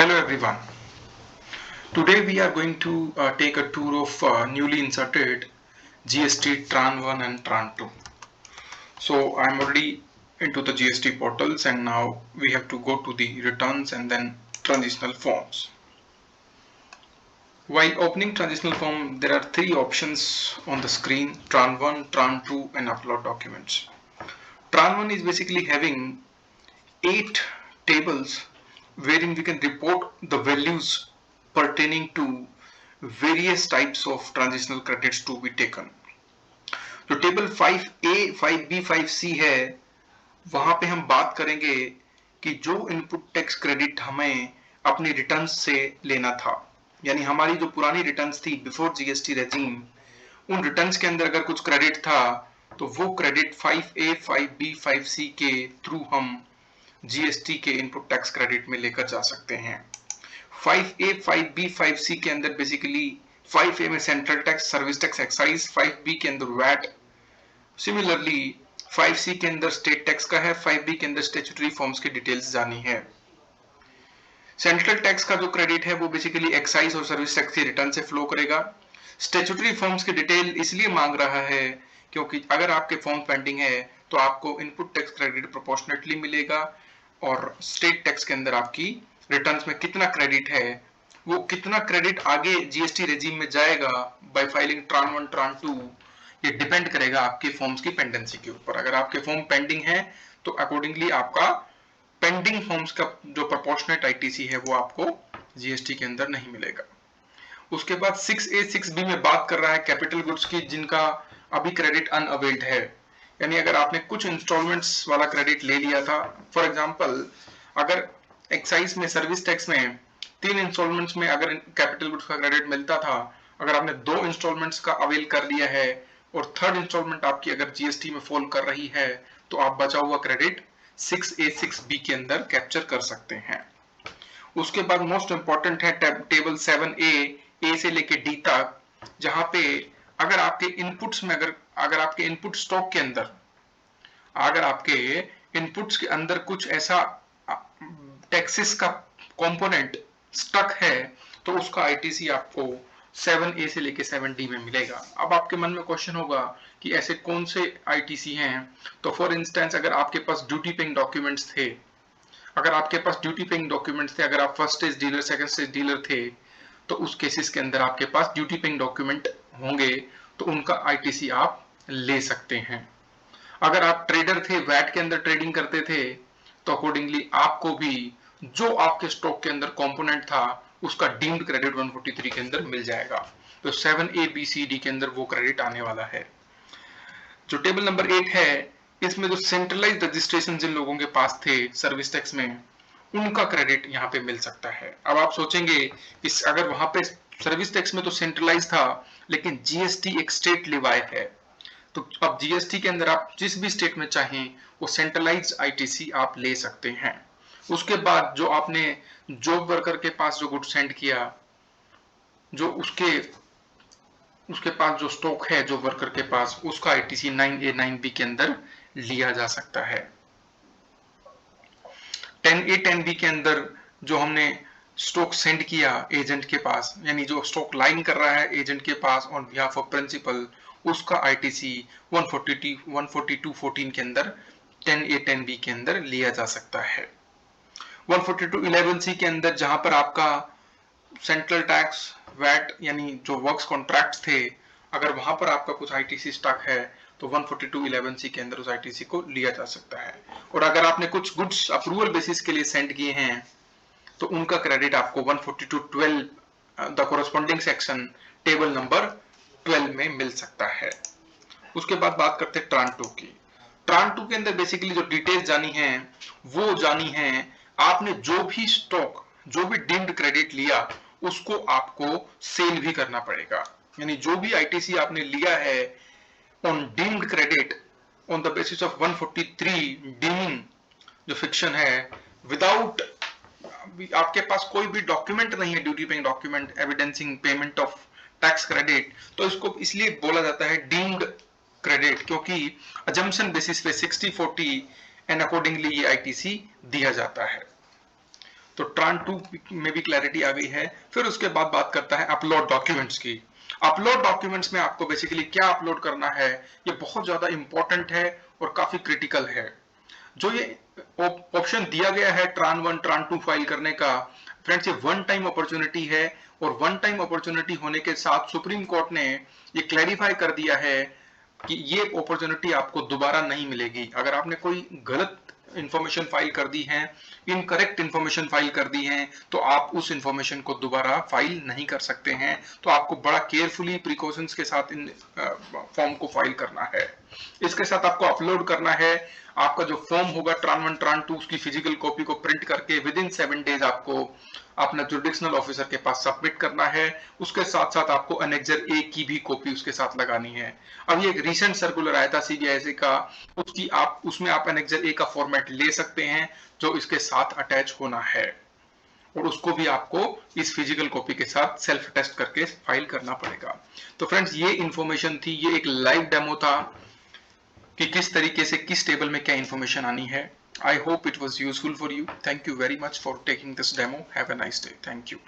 Hello everyone. Today we are going to take a tour of newly inserted GST Tran 1 and Tran 2. So I'm already into the GST portals and now we have to go to the returns and then transitional forms. While opening transitional form, there are three options on the screen: Tran 1, Tran 2 and upload documents. Tran 1 is basically having 8 tables wherein we can report the values pertaining to various types of transitional credits to be taken. जो table 5A, 5B, 5C है वहां पे हम बात करेंगे कि जो input tax credit हमें अपनी रिटर्न्स से लेना था, यानी हमारी जो पुरानी रिटर्न्स थी बिफोर जीएसटी रेजिम, उन रिटर्न्स के अंदर अगर कुछ क्रेडिट था तो वो क्रेडिट 5A, 5B, 5C के थ्रू हम जीएसटी के इनपुट टैक्स क्रेडिट में लेकर जा सकते हैं। 5A, 5B, 5C के अंदर बेसिकली 5A में central tax, service tax, excise, 5B के अंदर वैट, सिमिलरली 5C के अंदर स्टेट टैक्स का है, 5B के अंदर स्टैट्यूटरी फॉर्म्स की डिटेल्स जानी है। सेंट्रल टैक्स का जो क्रेडिट है वो बेसिकली एक्साइज और सर्विस टैक्स की रिटर्न से फ्लो करेगा। स्टैट्यूटरी फॉर्म्स की डिटेल इसलिए मांग रहा है क्योंकि अगर आपके फॉर्म पेंडिंग है तो आपको इनपुट टैक्स क्रेडिट प्रोपोर्शनेटली मिलेगा और स्टेट टैक्स के अंदर आपकी रिटर्न्स में कितना क्रेडिट है, वो कितना क्रेडिट आगे जीएसटी रेजिम में जाएगा बाय फाइलिंग ट्रान 1, ट्रान 2, ये डिपेंड करेगा आपके फॉर्म्स की पेंडेंसी के ऊपर। अगर आपके फॉर्म पेंडिंग है तो अकॉर्डिंगली आपका पेंडिंग फॉर्म्स का जो प्रोपोर्शनेट आईटीसी है वो आपको जीएसटी के अंदर नहीं मिलेगा। उसके बाद 6A, 6B में बात कर रहा है कैपिटल गुड्स की जिनका अभी क्रेडिट अनअवेल्ड है, यानी अगर आपने कुछ इंस्टॉलमेंट्स वाला क्रेडिट ले लिया था, फॉर एग्जांपल अगर एक्साइज में, सर्विस टैक्स में 3 इंस्टॉलमेंट्स में अगर कैपिटल गुड्स का क्रेडिट मिलता था, अगर आपने 2 इंस्टॉलमेंट्स का अवेल कर लिया है और थर्ड इंस्टॉलमेंट आपकी अगर जीएसटी में फॉल कर रही है तो आप बचा हुआ क्रेडिट 6A, 6B के अंदर कैप्चर कर सकते हैं। उसके बाद मोस्ट इंपॉर्टेंट है टेबल 7A, ए से लेके डी तक, जहां पे अगर आपके इनपुट्स में अगर आपके इनपुट स्टॉक के अंदर अगर आपके इनपुट्स के अंदर कुछ ऐसा टैक्सेस का कंपोनेंट स्टक है तो उसका आईटीसी आपको 7A से लेके 7D में मिलेगा। अब आपके मन में क्वेश्चन होगा कि ऐसे कौन से आईटीसी हैं, तो फॉर इंस्टेंस अगर आपके पास ड्यूटी पेइंग डॉक्यूमेंट्स थे, अगर आपके पास ड्यूटी पेइंग डॉक्यूमेंट्स थे, अगर आप first stage dealer, second stage dealer थे, तो उस केसेस के अंदर आपके पास ड्यूटी पेइंग डॉक्यूमेंट होंगे तो उनका आईटीसी आप ले सकते हैं। अगर आप ट्रेडर थे, वैट के अंदर ट्रेडिंग करते थे, तो अकॉर्डिंगली आपको भी जो आपके स्टॉक के अंदर कंपोनेंट था उसका डीम्ड क्रेडिट 143 के अंदर मिल जाएगा। तो 7A, B, C, D के अंदर वो क्रेडिट आने वाला है। जो टेबल नंबर 8 है इसमें जो सेंट्रलाइज्ड रजिस्ट्रेशन जिन लोगों के पास थे सर्विस टैक्स में, उनका क्रेडिट यहाँ पे मिल सकता है। अब आप सोचेंगे इस अगर वहां पे सर्विस टैक्स में तो सेंट्रलाइज था लेकिन जीएसटी एक स्टेट लेवाई है, तो अब जीएसटी के अंदर आप जिस भी स्टेट में चाहें वो सेंट्रलाइज्ड आईटीसी आप ले सकते हैं। उसके बाद जो आपने जॉब वर्कर के पास जो गुड सेंड किया, जो उसके पास जो स्टॉक है जो वर्कर के पास, उसका आईटीसी 9A, 9B के अंदर लिया जा सकता है। 10A, 10B के अंदर जो हमने स्टॉक सेंड किया एजेंट के पास, यानी जो स्टॉक लाइन कर रहा है एजेंट के पास ऑन बिहाफ ऑफ प्रिंसिपल, उसका आईटीसी 142.14 के अंदर 10A, 10B के अंदर लिया जा सकता है। 142.11C के अंदर जहां पर आपका सेंट्रल टैक्स, वैट यानी जो वर्क्स कॉन्ट्रैक्ट्स थे, अगर वहां पर आपका कुछ आईटीसी स्टक है तो 142.11C के अंदर उस आईटीसी को लिया जा सकता है। और अगर आपने कुछ गुड्स अप्रूवल बेसिस के लिए सेंड किए हैं तो उनका क्रेडिट आपको 142.12 the corresponding section table number 12 में मिल सकता है। उसके बाद बात करते हैं ट्रान 2 की। ट्रान 2 के अंदर बेसिकली जो डिटेल्स जानी है वो जानी है आपने जो भी स्टॉक, जो भी डीम्ड क्रेडिट लिया उसको आपको सेल भी करना पड़ेगा, यानी जो भी आईटीसी आपने लिया है on deemed credit on the basis of 143 dimming जो फिक्शन है, विदाउट आपके पास कोई भी डॉक्यूमेंट नहीं है, duty paying document evidencing payment of tax credit, तो इसको इसलिए बोला जाता है डीम्ड क्रेडिट क्योंकि अजम्पशन बेसिस पे 60-40 एंड अकॉर्डिंगली ये आईटीसी दिया जाता है। तो ट्रान 2 में भी क्लैरिटी आ गई है। फिर उसके बाद बात करता है अपलोड डॉक्यूमेंट्स की। अपलोड डॉक्यूमेंट्स में आपको बेसिकली क्या अपलोड करना है, ये बहुत ज्यादा इंपॉर्टेंट है और काफी क्रिटिकल है। जो ये ऑप्शन दिया गया है ट्रान 1 ट्रान 2 फाइल करने का, फ्रेंड्स ये वन टाइम अपॉर्चुनिटी है, और वन टाइम अपॉर्चुनिटी होने के साथ सुप्रीम कोर्ट ने ये क्लैरिफाई कर दिया है कि ये अपॉर्चुनिटी आपको दोबारा नहीं मिलेगी। अगर आपने कोई गलत इंफॉर्मेशन फाइल कर दी है, इनकरेक्ट इंफॉर्मेशन फाइल कर दी है, तो आप उस इंफॉर्मेशन को दोबारा फाइल नहीं कर सकते हैं। तो आपको बड़ा केयरफुली प्रिकॉशंस के साथ इन फॉर्म को फाइल करना है। इसके साथ आपको अपलोड करना है, आपका जो फॉर्म होगा ट्रान 1 ट्रान 2 उसकी फिजिकल कॉपी को प्रिंट करके विद इन 7 डेज आपको अपना जुडिशनल ऑफिसर के पास सबमिट करना है। उसके साथ साथ आपको एनेक्जर ए की भी कॉपी उसके साथ लगानी है। अब ये एक रिसेंट सर्कुलर आया था सीबीआईसी का, उसमें आप एनेक्जर ए का फॉर्मेट ले सकते हैं जो इसके साथ अटैच होना है, और उसको भी आपको इस फिजिकल कॉपी के साथ सेल्फ टेस्ट करके फाइल करना पड़ेगा। तो फ्रेंड्स ये इंफॉर्मेशन थी, ये एक लाइव डेमो था कि किस तरीके से किस टेबल में क्या इंफॉर्मेशन आनी है। I hope it was useful for you. Thank you very much for taking this demo. Have a nice day. Thank you.